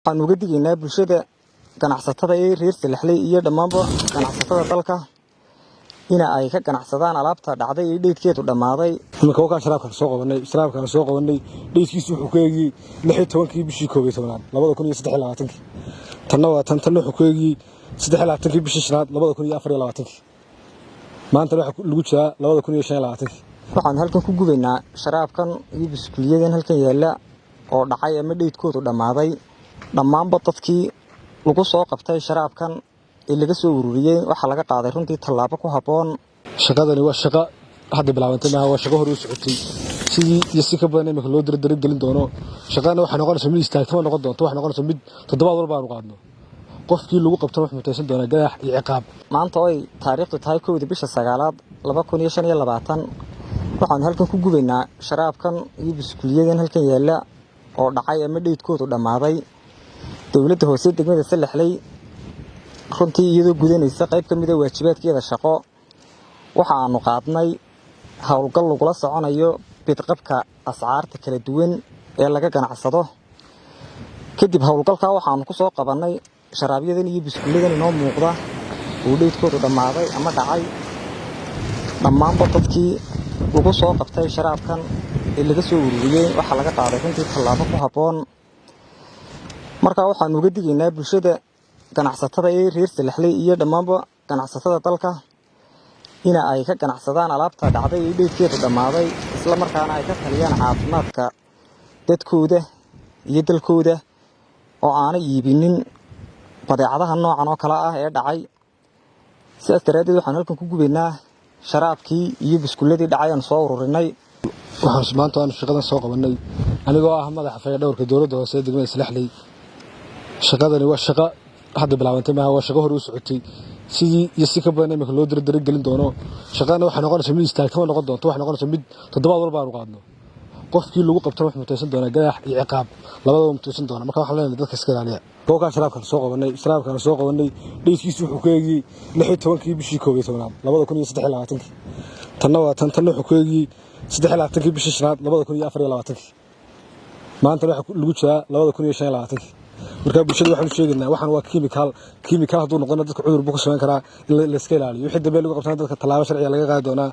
waxaan uga digaynaa bulshada ganacsatada ee reer Salaxley iyo dhamaanba ganacsatada dalka in ay ka ganacsadaan alaabta dhacday ee dheedkeedu dhamaaday. Imika waxa sharaabka soo qabanay dheedkiisu wuxuu ku eegay 16kii bishii 11 2023 tanna waa tan wuxuu ku eegay 23kii bishii 5 2024 maanta waxa lagu jiraa 2025 waxaan halkan ku gubaynaa sharaabkan iyo biskuuliyadan halkan yaala oo dhacay ama dheedkoodu dhamaaday dhamaanba dadkii lagu soo qabtay sharaabkan ee laga soo ururiyay waxa laga qaaday runtii tallaabo ku haboon. Shaqadani waa shaqo hadda bilaabantay waa shaqo hore u socotay sidii si ka badan imika loo dirdirin gelin doono. Shaqadana waxa noqonaysaa mid istaagtama noqon doonto, waxa noqonaysaa mid toddobaad walba aanu qaadno qofkii lagu qabto wax mutaysan doona ganaax iyo ciqaab. Maanta oo taariikhdu tahay 1 bisha 9 2025 waxaan halkan ku gubaynaa sharaabkan iyo biskuuliyadan halkan yaala oo dhacay ama dheedkoodu dhamaaday. Dawladda hoose degmada Salaxley runtii iyadoo gudanaysa qayb kamid ah waajibaadkeeda shaqo waxa aanu qaadnay hawlgal lagu la soconayo bidqabka ascaarta kala duwan ee laga ganacsado. Kadib hawlgalka waxaanu ku soo qabanay sharaabiyadan iyo biskuuliyadan inoo muuqda oo dheedkoodu dhamaaday ama dhacay dhamaanba dadkii lagu soo qabtay sharaabkan ee laga soo ururiyay waxa laga qaaday runtii tallaabo ku haboon. Marka waxaan uga digaynaa bulshada ganacsatada ee reer Salaxley iyo dhamaanba ganacsatada dalka in ay ka ganacsadaan alaabta dhacday ee dheedkeedu dhamaaday isla markaana ay ka taliyaan caafimaadka dadkooda iyo dalkooda oo aanay iibinin badeecadaha noocan oo kala ah ee dhacay. Sidaas daraadeed waxaan halkan ku gubaynaa sharaabkii iyo biskuuladii dhacay aan soo ururinay. Waxaan maanta shaqadan soo qabanay anigoo ah madaxa fayadhowrka dawladda hoose degmada Salaxley. Shaqadani waa shaqo hadda bilaabantay waa shaqo hore u socotay sidii si ka badan imika loo dirdirin gelin doono. Shaqadana waxa noqonaysaa mid istaagtama noqon doonto, waxa noqonaysaa mid toddobaad walba aanu qaadno qofkii lagu qabto wax mutaysan doona ganaax iyo ciqaab labadaba mutaysan doona. Marka waxaan leenahay dadka iska ilaaliya. Waxa sharaabka soo qabanay dheedkiisu wuxuu ku eegay 16kii bishii 11 2023 tanna waa tan wuxuu ku eegay 23kii bishii 5 2024 maanta waxa lagu jiraa 2025 marka bulshada waxaan sheegaynaa waxaan waa kiimikaal haduu noqdo dadka cudur buu ku sameyn karaa in la iska ilaaliyo wixii dambe lagu qabtana dadka tallaabo sharci laga qaadi doonaa.